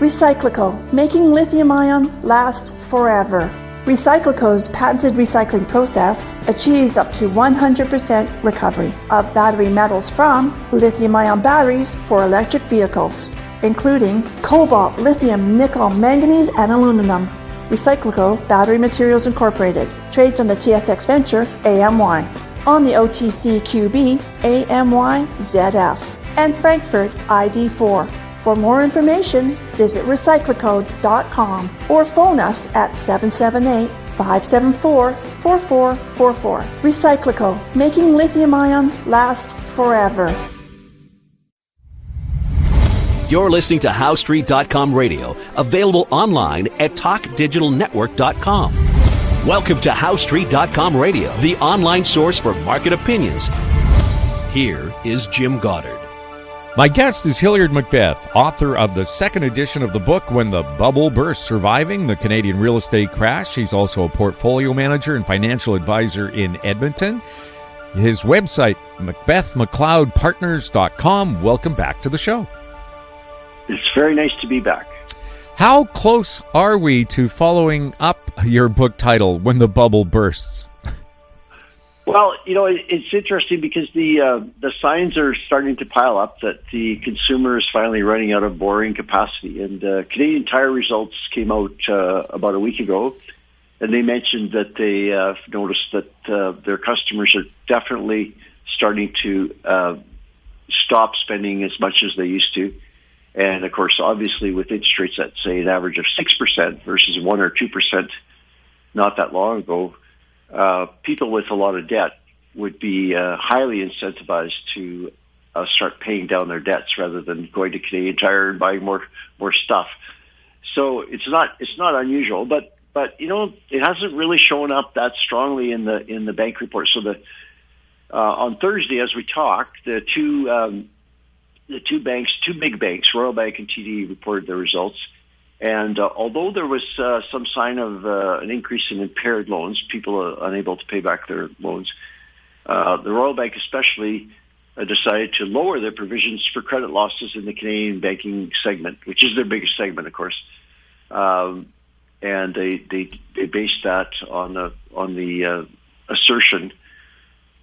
Recyclico, making lithium-ion last forever. Recyclico's patented recycling process achieves up to 100% recovery of battery metals from lithium-ion batteries for electric vehicles, including cobalt, lithium, nickel, manganese, and aluminum. Recyclico Battery Materials Incorporated trades on the TSX Venture AMY, on the OTCQB AMYZF, and Frankfurt ID4. For more information, visit recyclicode.com or phone us at 778-574-4444. Recyclico, making lithium-ion last forever. You're listening to HowStreet.com radio, available online at TalkDigitalNetwork.com. Welcome to HowStreet.com radio, the online source for market opinions. Here is Jim Goddard. My guest is Hilliard MacBeth, author of the second edition of the book, When the Bubble Burst, Surviving the Canadian Real Estate Crash. He's also a portfolio manager and financial advisor in Edmonton. His website, MacBethMcLeodPartners.com. Welcome back to the show. It's very nice to be back. How close are we to following up your book title, When the Bubble Bursts? Well, it's interesting because the signs are starting to pile up that the consumer is finally running out of borrowing capacity. And Canadian Tire results came out about a week ago, and they mentioned that they noticed that their customers are definitely starting to stop spending as much as they used to. And, of course, obviously with interest rates at, say, an average of 6% versus 1 or 2% not that long ago, people with a lot of debt would be highly incentivized to start paying down their debts rather than going to Canadian Tire and buying more stuff. So it's not unusual, but it hasn't really shown up that strongly in the bank report. So on Thursday, as we talked, the two big banks, Royal Bank and TD, reported their results. And although there was some sign of an increase in impaired loans, people are unable to pay back their loans, the Royal Bank especially decided to lower their provisions for credit losses in the Canadian banking segment, which is their biggest segment, of course. And they based that on the assertion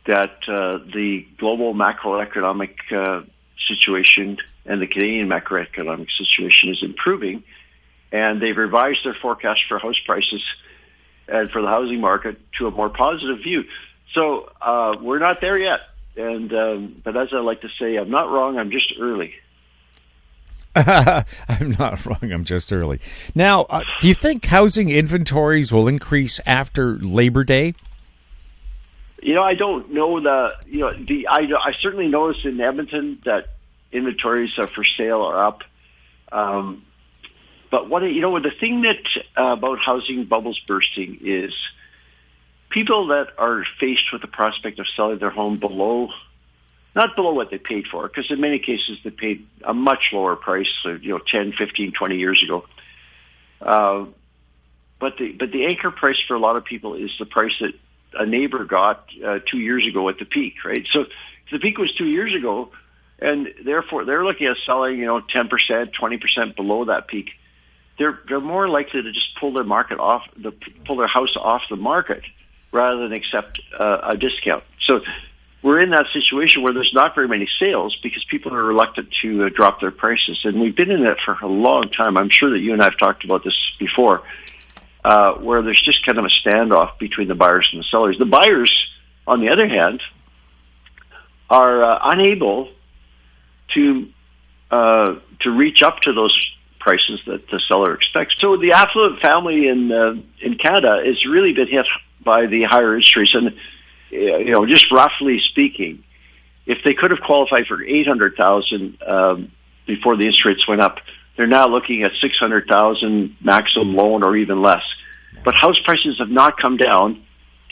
that the global macroeconomic situation and the Canadian macroeconomic situation is improving. And they've revised their forecast for house prices and for the housing market to a more positive view. So we're not there yet. And but as I like to say, I'm not wrong, I'm just early. I'm not wrong, I'm just early. Now, do you think housing inventories will increase after Labor Day? I don't know I certainly noticed in Edmonton that inventories for sale are up. But the thing that about housing bubbles bursting is people that are faced with the prospect of selling their home not below what they paid for, because in many cases they paid a much lower price, 10, 15, 20 years ago. But the anchor price for a lot of people is the price that a neighbor got 2 years ago at the peak, right? So the peak was 2 years ago, and therefore they're looking at selling, 10%, 20% below that peak. They're more likely to just pull their house off the market rather than accept a discount. So we're in that situation where there's not very many sales because people are reluctant to drop their prices. And we've been in that for a long time. I'm sure that you and I have talked about this before, where there's just kind of a standoff between the buyers and the sellers. The buyers, on the other hand, are unable to reach up to those prices that the seller expects. So the affluent family in Canada is really been hit by the higher interest rates. And just roughly speaking, if they could have qualified for $800,000 before the interest rates went up, they're now looking at $600,000 maximum loan or even less. But house prices have not come down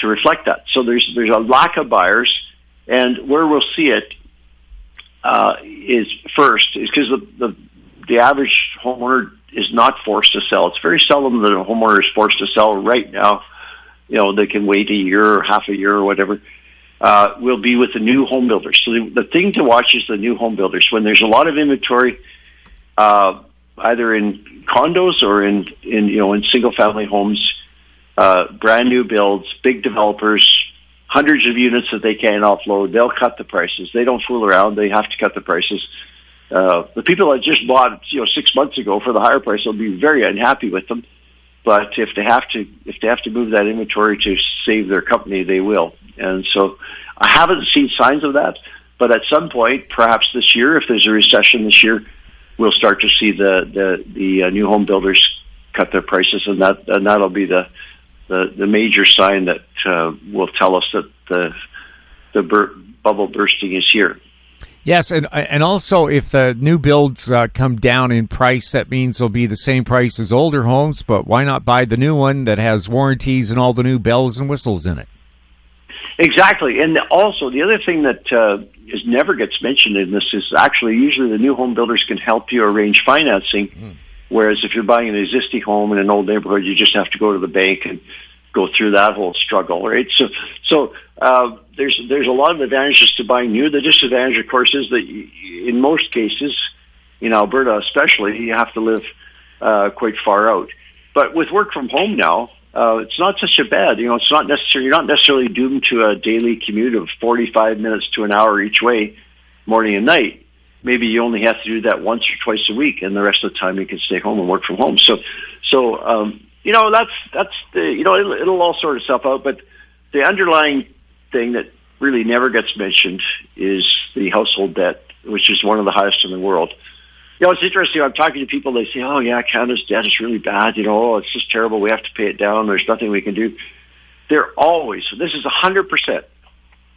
to reflect that. So there's a lack of buyers, and where we'll see it is because the average homeowner is not forced to sell. It's very seldom that a homeowner is forced to sell right now. They can wait a year or half a year or whatever. Will be with the new home builders. So the thing to watch is the new home builders. When there's a lot of inventory, either in condos or in single family homes, brand new builds, big developers, hundreds of units that they can't offload. They'll cut the prices. They don't fool around. They have to cut the prices. The people that just bought 6 months ago for the higher price will be very unhappy with them. But if they have to move that inventory to save their company, they will. And so I haven't seen signs of that. But at some point, perhaps this year, if there's a recession this year, we'll start to see the new home builders cut their prices, and that'll be the major sign that will tell us that the bubble bursting is here. Yes, and also if the new builds come down in price, that means they'll be the same price as older homes, but why not buy the new one that has warranties and all the new bells and whistles in it? Exactly. And also, the other thing that never gets mentioned in this is actually usually the new home builders can help you arrange financing, whereas if you're buying an existing home in an old neighborhood, you just have to go to the bank and go through that whole struggle, right? So there's a lot of advantages to buying new. The disadvantage, of course, is that in most cases, in Alberta especially, you have to live quite far out. But with work from home now, it's not such a bad. It's not necessary. You're not necessarily doomed to a daily commute of 45 minutes to an hour each way, morning and night. Maybe you only have to do that once or twice a week, and the rest of the time you can stay home and work from home. So that's the it'll all sort itself out. But the underlying thing that really never gets mentioned is the household debt, which is one of the highest in the world. It's interesting. I'm talking to people. They say, "Oh, yeah, Canada's debt is really bad. It's just terrible. We have to pay it down. There's nothing we can do." They're always, this is 100%,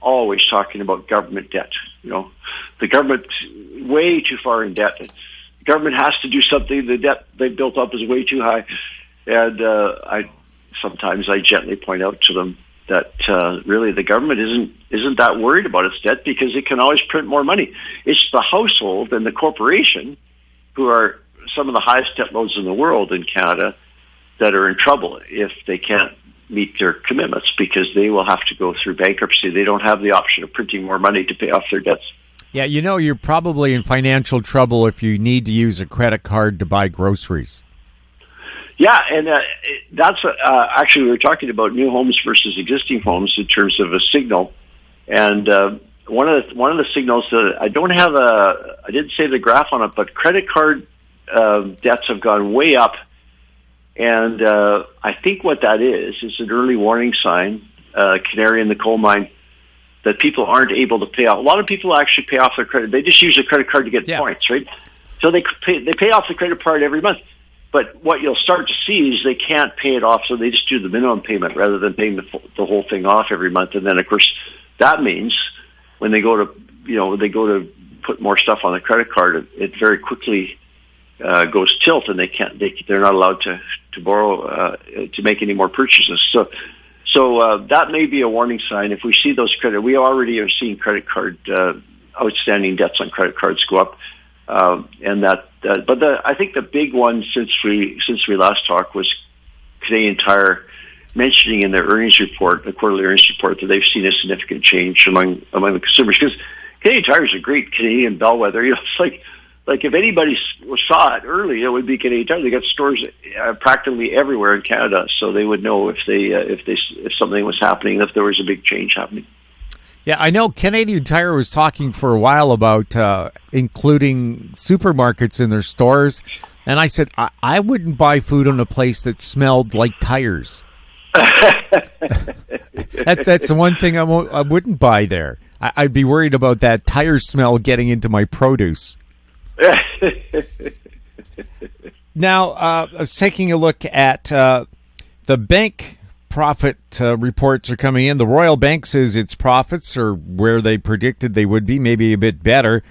always talking about government debt. The government way too far in debt. The government has to do something. The debt they've built up is way too high. And I gently point out to them that really the government isn't that worried about its debt because it can always print more money. It's the household and the corporation, who are some of the highest debt loads in the world in Canada, that are in trouble if they can't meet their commitments because they will have to go through bankruptcy. They don't have the option of printing more money to pay off their debts. Yeah, you're probably in financial trouble if you need to use a credit card to buy groceries. Yeah, and that's actually we were talking about new homes versus existing homes in terms of a signal. And one of the signals that I didn't say the graph on it, but credit card debts have gone way up. And I think what that is an early warning sign, canary in the coal mine, that people aren't able to pay off. A lot of people actually pay off their credit. They just use a credit card to get points, right? So they pay off the credit card every month. But what you'll start to see is they can't pay it off, so they just do the minimum payment rather than paying the whole thing off every month. And then, of course, that means when they go to put more stuff on the credit card, it very quickly goes tilt, and they're not allowed to borrow to make any more purchases. So that may be a warning sign. If we see those we already are seeing credit card outstanding debts on credit cards go up. I think the big one since we last talked was Canadian Tire mentioning in their earnings report, the quarterly earnings report, that they've seen a significant change among the consumers. Because Canadian Tire is a great Canadian bellwether. It's like if anybody saw it early, it would be Canadian Tire. They got stores practically everywhere in Canada, so they would know if something was happening, if there was a big change happening. Yeah, I know Canadian Tire was talking for a while about including supermarkets in their stores, and I said, I wouldn't buy food on a place that smelled like tires. That's the one thing I wouldn't buy there. I'd be worried about that tire smell getting into my produce. Now, I was taking a look at the bank profit reports are coming in. The Royal Bank says its profits are where they predicted they would be, maybe a bit better,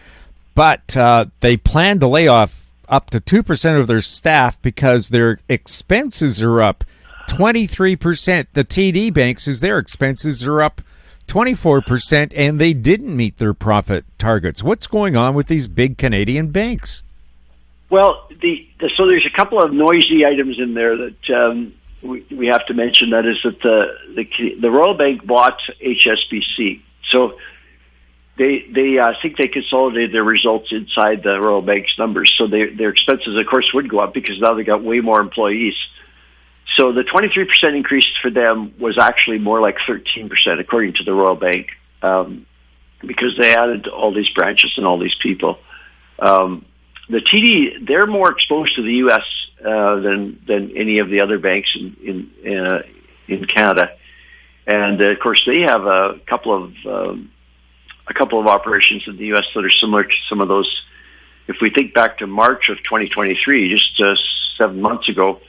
but they plan to lay off up to 2% of their staff because their expenses are up 23%. The TD Bank says their expenses are up 24%, and they didn't meet their profit targets. What's going on with these big Canadian banks? Well, so there's a couple of noisy items in there that we have to mention. That is that the Royal Bank bought HSBC. So I think they consolidated their results inside the Royal Bank's numbers. So their expenses, of course, would go up because now they got way more employees. So the 23% increase for them was actually more like 13%, according to the Royal Bank, because they added all these branches and all these people. The TD, they're more exposed to the U.S. Than any of the other banks in Canada, and of course they have a couple of operations in the U.S. that are similar to some of those. If we think back to March of 2023, just 6 months ago,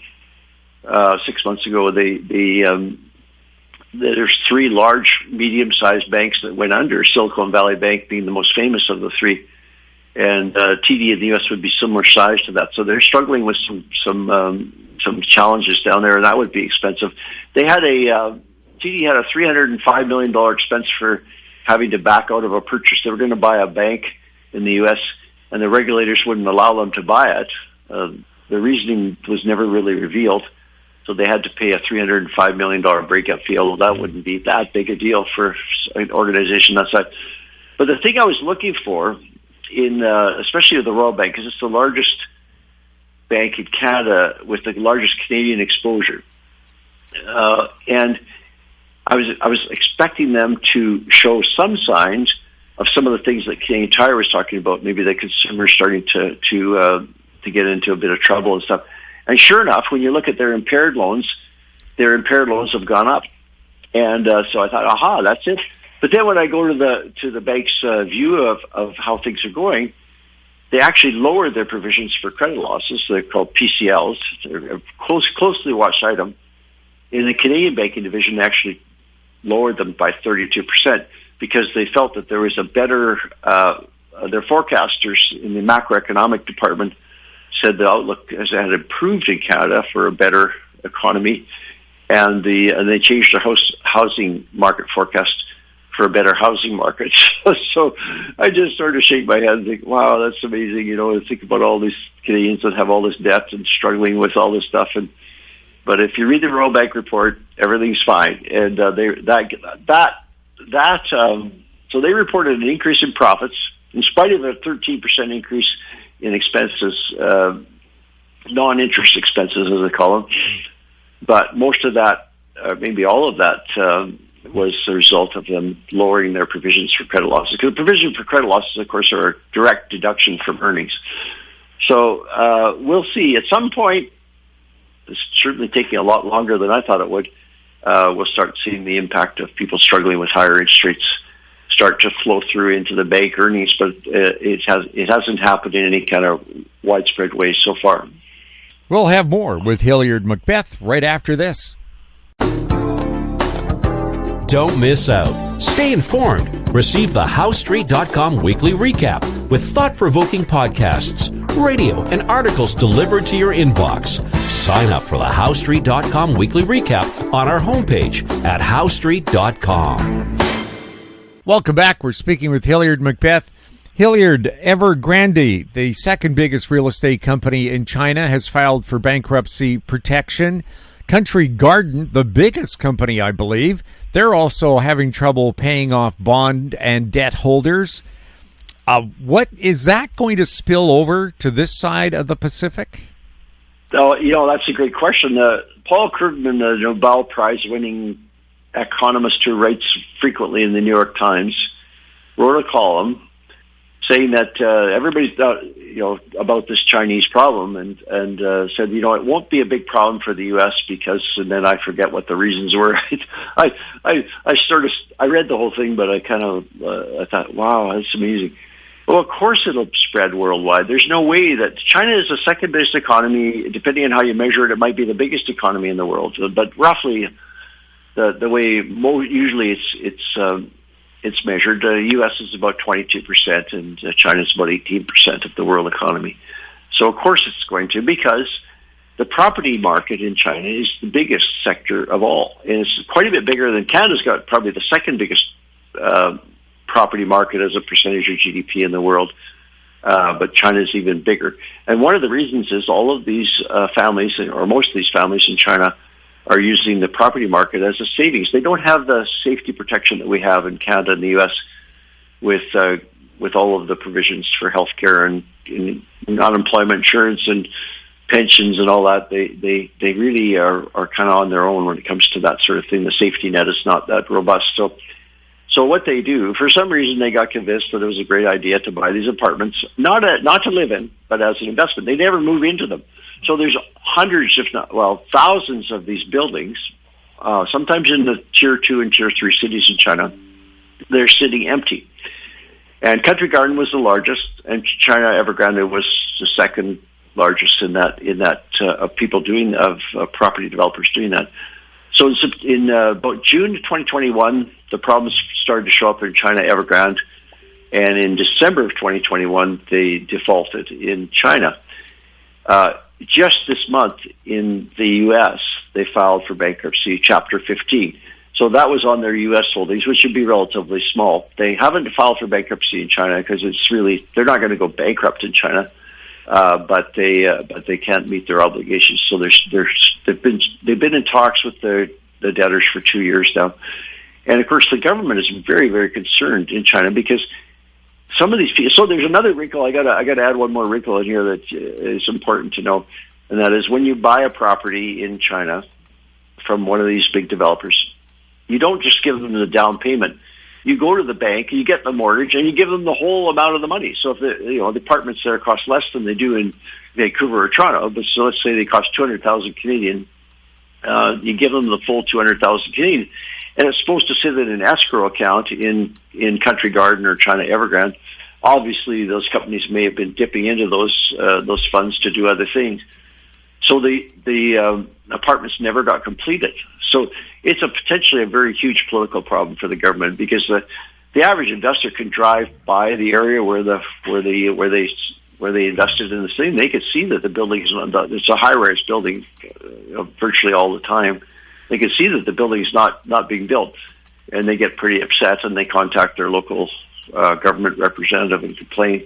there's three large, medium-sized banks that went under, Silicon Valley Bank being the most famous of the three. And TD in the U.S. would be similar size to that. So they're struggling with some challenges down there, and that would be expensive. They had TD had a $305 million expense for having to back out of a purchase. They were going to buy a bank in the U.S., and the regulators wouldn't allow them to buy it. The reasoning was never really revealed, so they had to pay a $305 million breakup fee, although that wouldn't be that big a deal for an organization that size. But the thing I was looking for, especially with the Royal Bank, because it's the largest bank in Canada with the largest Canadian exposure, and I was expecting them to show some signs of some of the things that Canadian Tire was talking about. Maybe the consumer's starting to get into a bit of trouble and stuff. And sure enough, when you look at their impaired loans have gone up. And so I thought, aha, that's it. But then when I go to the bank's view of how things are going, they actually lowered their provisions for credit losses. They're called PCLs. They're a closely watched item. In the Canadian banking division, they actually lowered them by 32% because they felt that there was a better, their forecasters in the macroeconomic department said the outlook had improved in Canada for a better economy, and they changed their housing market forecast for a better housing market. So I just started to shake my head and think, wow, that's amazing, to think about all these Canadians that have all this debt and struggling with all this stuff. But if you read the Royal Bank report, everything's fine. And so they reported an increase in profits in spite of a 13% increase in expenses, non-interest expenses, as they call them. But most of that, maybe all of that, was the result of them lowering their provisions for credit losses. Because the provision for credit losses, of course, are a direct deduction from earnings. So we'll see. At some point, it's certainly taking a lot longer than I thought it would. We'll start seeing the impact of people struggling with higher interest rates start to flow through into the bank earnings, but it hasn't happened in any kind of widespread way so far. We'll have more with Hilliard MacBeth right after this. Don't miss out. Stay informed. Receive the HowStreet.com weekly recap with thought-provoking podcasts, radio, and articles delivered to your inbox. Sign up for the HowStreet.com weekly recap on our homepage at HowStreet.com. Welcome back. We're speaking with Hilliard MacBeth. Hilliard, Evergrande, the second biggest real estate company in China, has filed for bankruptcy protection. Country Garden, the biggest company, I believe, they're also having trouble paying off bond and debt holders. What is that going to spill over to this side of the Pacific? Oh, that's a great question. Paul Krugman, the Nobel Prize-winning economist who writes frequently in the New York Times, wrote a column saying that everybody's about this Chinese problem, and said, it won't be a big problem for the U.S. because, and then I forget what the reasons were. I read the whole thing, but I thought, wow, that's amazing. Well, of course it'll spread worldwide. There's no way that China is the second biggest economy. Depending on how you measure it, it might be the biggest economy in the world, but roughly the way usually it's measured. The U.S. is about 22%, and China is about 18% of the world economy. So, of course, it's going to, because the property market in China is the biggest sector of all. And it's quite a bit bigger than Canada's got, probably the second biggest property market as a percentage of GDP in the world. But China's even bigger. And one of the reasons is all of these families, or most of these families in China, are using the property market as a savings. They don't have the safety protection that we have in Canada and the U.S. with all of the provisions for healthcare and unemployment insurance and pensions and all that. They really are kind of on their own when it comes to that sort of thing. The safety net is not that robust. So what they do, for some reason, they got convinced that it was a great idea to buy these apartments, not to live in, but as an investment. They never move into them. So there's hundreds, if not, thousands of these buildings, sometimes in the Tier 2 and Tier 3 cities in China. They're sitting empty. And Country Garden was the largest, and China Evergrande was the second largest in that of people doing, of property developers doing that. So in about June 2021, the problems started to show up in China Evergrande, and in December of 2021, they defaulted in China. Just this month in the U.S., they filed for bankruptcy, Chapter 15. So that was on their U.S. holdings, which should be relatively small. They haven't filed for bankruptcy in China because they're not going to go bankrupt in China, but they can't meet their obligations. So they've been in talks with the debtors for 2 years now, and of course the government is very, very concerned in China because some of these people. So there's another wrinkle. I got to add one more wrinkle in here that is important to know, and that is when you buy a property in China from one of these big developers, you don't just give them the down payment. You go to the bank, you get the mortgage, and you give them the whole amount of the money. So if the apartments there cost less than they do in Vancouver or Toronto, but so let's say they cost 200,000 Canadian, you give them the full 200,000 Canadian, and it's supposed to sit in an escrow account in Country Garden or China Evergrande. Obviously, those companies may have been dipping into those funds to do other things. So the apartments never got completed. So it's potentially a very huge political problem for the government because the average investor can drive by the area where they invested in this thing. They could see that the building it's a high-rise building virtually all the time. They can see that the building is not being built, and they get pretty upset and they contact their local government representative and complain.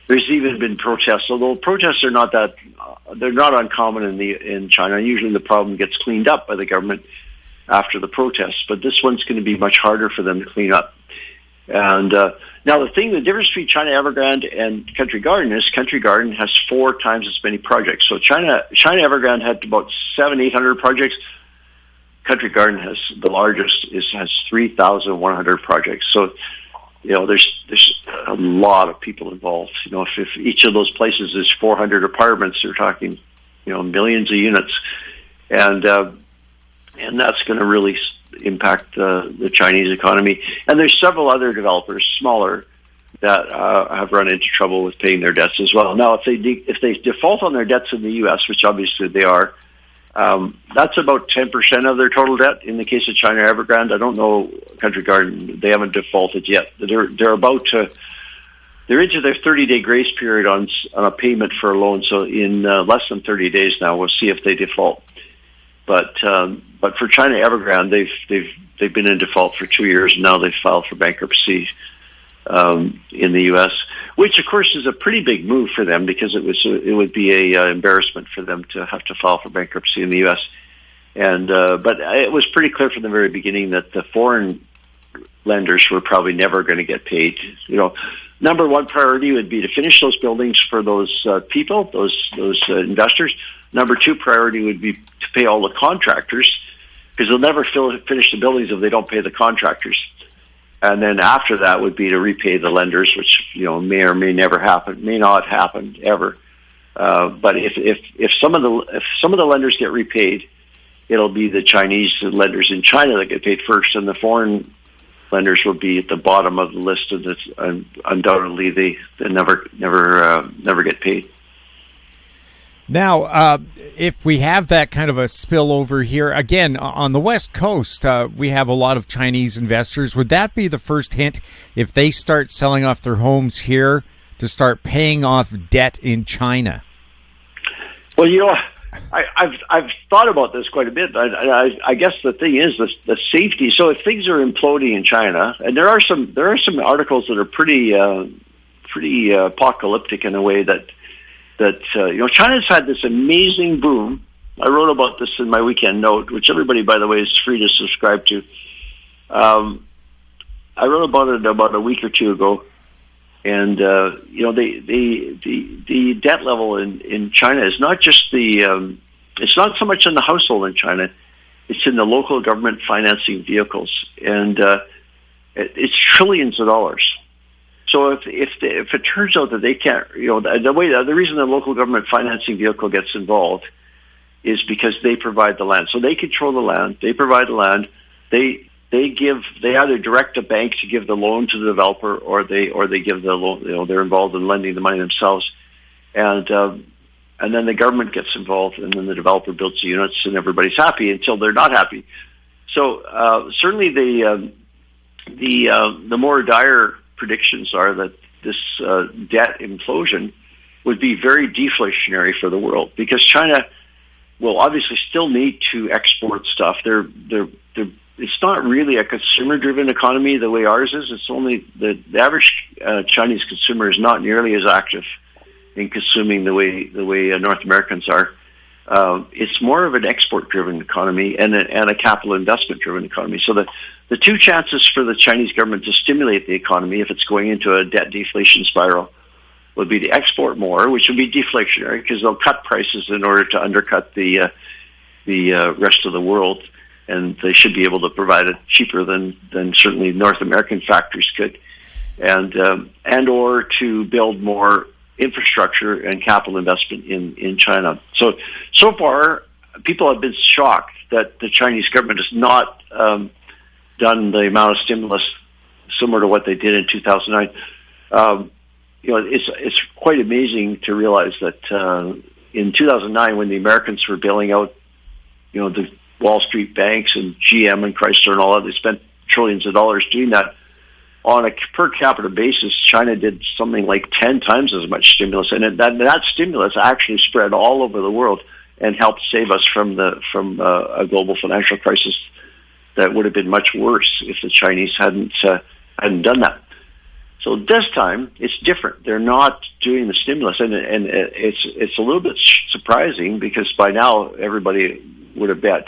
There's even been protests, although protests are they're not uncommon in China. Usually the problem gets cleaned up by the government after the protests, but this one's going to be much harder for them to clean up. And now the difference between China Evergrande and Country Garden is Country Garden has 4 times as many projects. So China Evergrande had about 700-800 projects. Country Garden has the largest has 3,100 projects. So there's a lot of people involved. If each of those places is 400 apartments, you're talking, millions of units, and that's going to really impact the Chinese economy. And there's several other developers, smaller, that have run into trouble with paying their debts as well. Now, if they default on their debts in the U.S., which obviously they are, that's about 10% of their total debt. In the case of China Evergrande, I don't know Country Garden; they haven't defaulted yet. They're about to. They're into their 30-day grace period on a payment for a loan. So in less than 30 days now, we'll see if they default. But for China Evergrande, they've been in default for 2 years, and now they've filed for bankruptcy in the U.S., which of course is a pretty big move for them because it would be a embarrassment for them to have to file for bankruptcy in the U.S. And but it was pretty clear from the very beginning that the foreign lenders were probably never going to get paid. Number one priority would be to finish those buildings for those people, those investors. Number two priority would be to pay all the contractors because they'll never finish the buildings if they don't pay the contractors. And then after that would be to repay the lenders, which may or may never happen, may not happen ever. But if some of the lenders get repaid, it'll be the Chinese lenders in China that get paid first, and the foreign lenders will be at the bottom of the list, and undoubtedly they never get paid. Now, if we have that kind of a spillover here, again, on the West Coast, we have a lot of Chinese investors. Would that be the first hint if they start selling off their homes here to start paying off debt in China? Well, I've thought about this quite a bit. I guess the thing is the safety. So if things are imploding in China, and there are some articles that are pretty apocalyptic in a way that China's had this amazing boom. I wrote about this in my weekend note, which everybody, by the way, is free to subscribe to. I wrote about it about a week or two ago. And the debt level in China is not just it's not so much in the household in China, it's in the local government financing vehicles, and it's trillions of dollars. So if it turns out that they can't, the reason the local government financing vehicle gets involved is because they provide the land. So they control the land, they provide the land, they either direct a bank to give the loan to the developer, or they give the loan. They're involved in lending the money themselves, and then the government gets involved, and then the developer builds the units, and everybody's happy until they're not happy. So certainly the more dire predictions are that this debt implosion would be very deflationary for the world, because China will obviously still need to export stuff. It's not really a consumer-driven economy the way ours is. It's only the average Chinese consumer is not nearly as active in consuming the way North Americans are. It's more of an export-driven economy and a capital investment-driven economy. So the two chances for the Chinese government to stimulate the economy, if it's going into a debt deflation spiral, would be to export more, which would be deflationary because they'll cut prices in order to undercut the rest of the world, and they should be able to provide it cheaper than certainly North American factories could, and or to build more infrastructure and capital investment in China. So far, people have been shocked that the Chinese government has not done the amount of stimulus similar to what they did in 2009. It's quite amazing to realize that in 2009, when the Americans were bailing out, the Wall Street banks and GM and Chrysler and all that, they spent trillions of dollars doing that. On a per capita basis, China did something like 10 times as much stimulus, and that stimulus actually spread all over the world and helped save us from a global financial crisis that would have been much worse if the Chinese hadn't done that. So this time it's different. They're not doing the stimulus, and it's a little bit surprising because by now everybody would have bet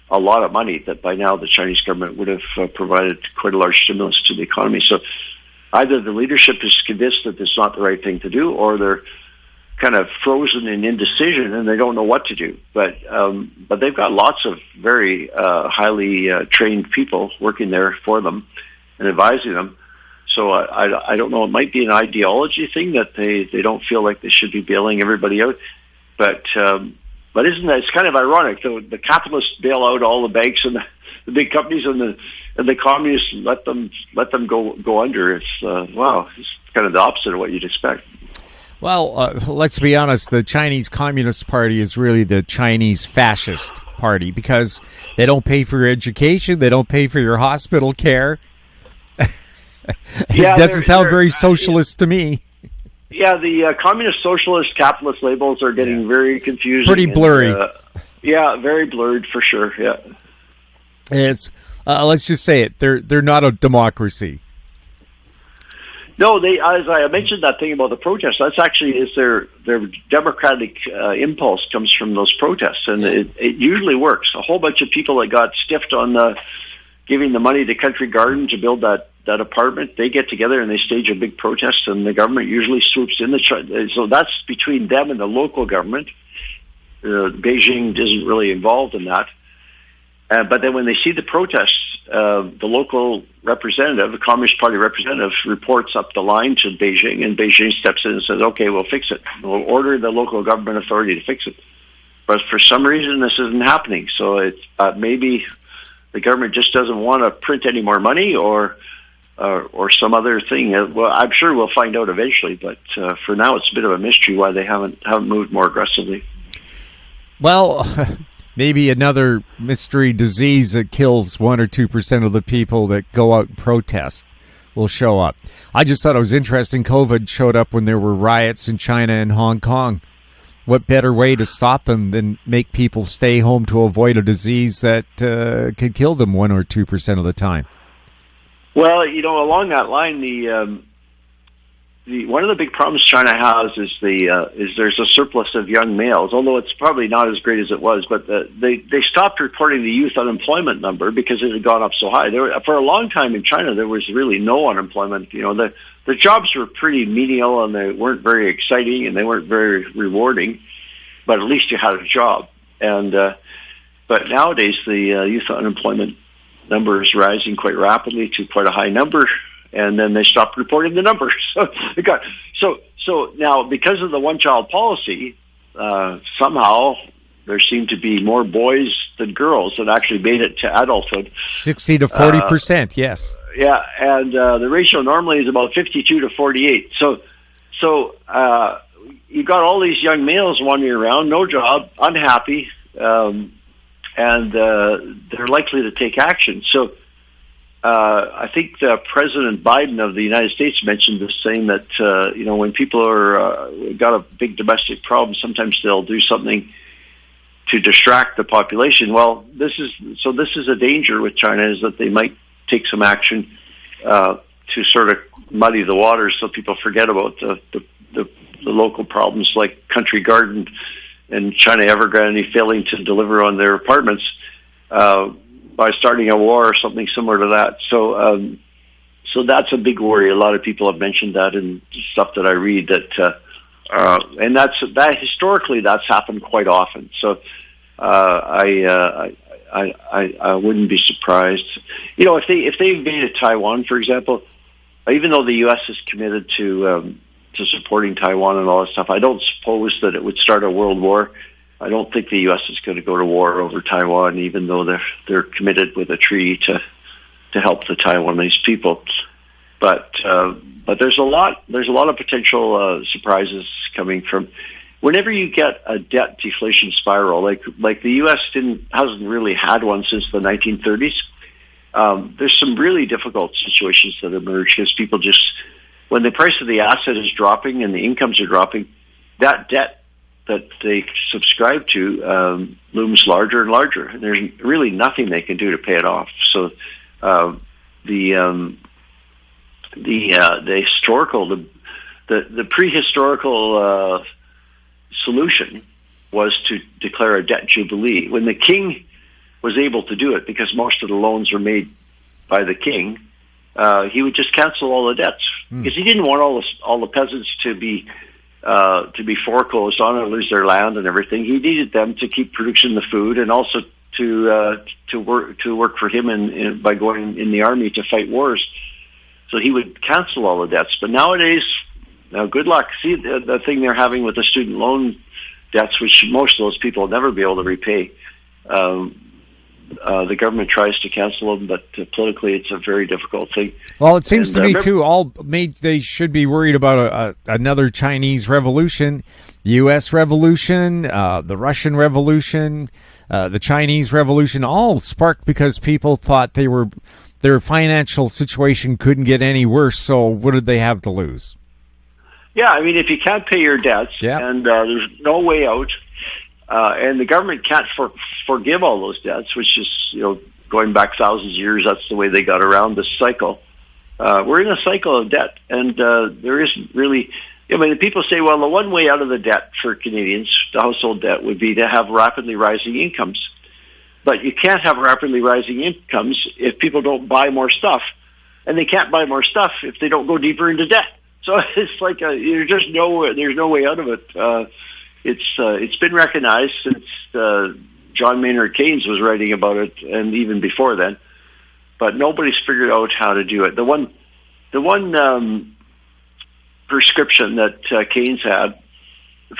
a lot of money that by now the Chinese government would have provided quite a large stimulus to the economy. So either the leadership is convinced that it's not the right thing to do, or they're kind of frozen in indecision and they don't know what to do. But they've got lots of very highly trained people working there for them and advising them. So I don't know. It might be an ideology thing that they don't feel like they should be bailing everybody out, but isn't that, it's kind of ironic? The capitalists bail out all the banks and the big companies, and the communists let them go under. It's it's kind of the opposite of what you'd expect. Well, let's be honest. The Chinese Communist Party is really the Chinese Fascist Party because they don't pay for your education, they don't pay for your hospital care. It doesn't sound very socialist to me. Yeah, the communist, socialist, capitalist labels are getting very confusing. Pretty blurry. Very blurred for sure. Yeah, it's let's just say it. They're not a democracy. No, as I mentioned that thing about the protests, that's actually their democratic impulse comes from those protests, and it usually works. A whole bunch of people that got stiffed on giving the money to Country Garden to build that apartment, they get together and they stage a big protest, and the government usually swoops in. So that's between them and the local government. Beijing isn't really involved in that. But then when they see the protests, the local representative, the Communist Party representative, reports up the line to Beijing, and Beijing steps in and says, okay, we'll fix it. We'll order the local government authority to fix it. But for some reason, this isn't happening. So it's maybe the government just doesn't want to print any more money, or some other thing. Well, I'm sure we'll find out eventually, but for now it's a bit of a mystery why they haven't moved more aggressively. Well, maybe another mystery disease that kills 1 or 2% of the people that go out and protest will show up. I just thought it was interesting. COVID showed up when there were riots in China and Hong Kong. What better way to stop them than make people stay home to avoid a disease that could kill them 1 or 2% of the time? Well, along that line, the one of the big problems China has is there's a surplus of young males, although it's probably not as great as it was. But they stopped reporting the youth unemployment number because it had gone up so high. For a long time in China, there was really no unemployment. The jobs were pretty menial and they weren't very exciting and they weren't very rewarding. But at least you had a job. And but nowadays the youth unemployment number is rising quite rapidly to quite a high number. And then they stopped reporting the numbers. So now, because of the one-child policy, somehow there seem to be more boys than girls that actually made it to adulthood. 60 to 40%, yes. Yeah, and the ratio normally is about 52 to 48. So you got all these young males wandering around, no job, unhappy, and they're likely to take action. So I think President Biden of the United States mentioned this, saying that when people are got a big domestic problem, sometimes they'll do something to distract the population. Well, this is a danger with China, is that they might take some action to sort of muddy the waters so people forget about the local problems like Country Garden and China Evergrande failing to deliver on their apartments. By starting a war or something similar to that. So that's a big worry. A lot of people have mentioned that in stuff that I read, and that historically that's happened quite often. So I wouldn't be surprised. If they invaded Taiwan, for example, even though the U.S. is committed to supporting Taiwan and all that stuff, I don't suppose that it would start a world war. I don't think the U.S. is going to go to war over Taiwan, even though they're committed with a treaty to help the Taiwanese people. But there's a lot of potential surprises coming from whenever you get a debt deflation spiral, like the U.S. hasn't really had one since the 1930s. There's some really difficult situations that emerge because people just, when the price of the asset is dropping and the incomes are dropping, that debt that they subscribe to looms larger and larger. And there's really nothing they can do to pay it off. So the prehistorical solution was to declare a debt jubilee. When the king was able to do it, because most of the loans were made by the king, he would just cancel all the debts because he didn't want all the peasants to be foreclosed on and lose their land and everything. He needed them to keep producing the food and also to work for him by going in the army to fight wars. So he would cancel all the debts. But nowadays, now good luck. See the thing they're having with the student loan debts, which most of those people will never be able to repay. The government tries to cancel them, but politically it's a very difficult thing. Well, it seems to me, too, they should be worried about another Chinese revolution, the U.S. revolution, the Russian revolution, the Chinese revolution, all sparked because people thought their financial situation couldn't get any worse, so what did they have to lose? Yeah, I mean, if you can't pay your debts and there's no way out, and the government can't forgive all those debts, which is, going back thousands of years, that's the way they got around this cycle. We're in a cycle of debt, and there isn't really... people say, well, the one way out of the debt for Canadians, the household debt, would be to have rapidly rising incomes. But you can't have rapidly rising incomes if people don't buy more stuff, and they can't buy more stuff if they don't go deeper into debt. So it's like there's no way out of it. It's been recognized since John Maynard Keynes was writing about it, and even before then. But nobody's figured out how to do it. The one prescription that Keynes had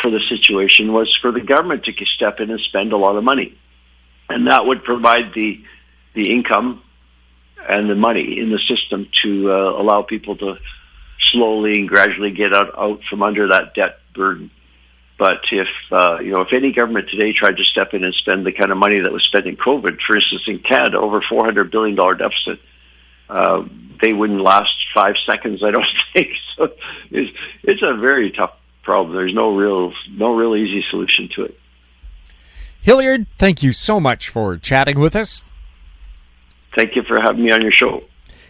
for the situation was for the government to step in and spend a lot of money, and that would provide the income and the money in the system to allow people to slowly and gradually get out from under that debt burden. But if any government today tried to step in and spend the kind of money that was spent in COVID, for instance, in Canada, over $400 billion deficit, they wouldn't last 5 seconds, I don't think. So it's a very tough problem. There's no real easy solution to it. Hilliard, thank you so much for chatting with us. Thank you for having me on your show.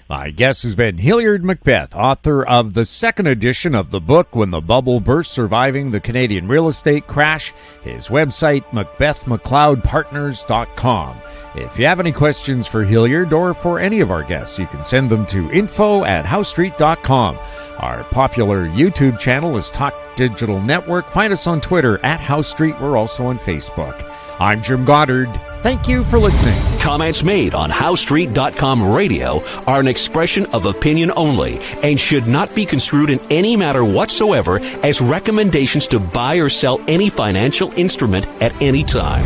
My guest has been Hilliard MacBeth, author of the second edition of the book, When the Bubble Burst, Surviving the Canadian Real Estate Crash. His website, MacBethMcLeodPartners.com. If you have any questions for Hilliard or for any of our guests, you can send them to info@HowStreet.com. Our popular YouTube channel is Talk Digital Network. Find us on Twitter @HowStreet. We're also on Facebook. I'm Jim Goddard. Thank you for listening. Comments made on HowStreet.com radio are an expression of opinion only and should not be construed in any matter whatsoever as recommendations to buy or sell any financial instrument at any time.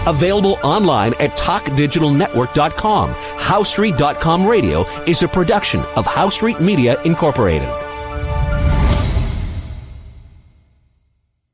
Available online at TalkDigitalNetwork.com. HowStreet.com radio is a production of HowStreet Media Incorporated.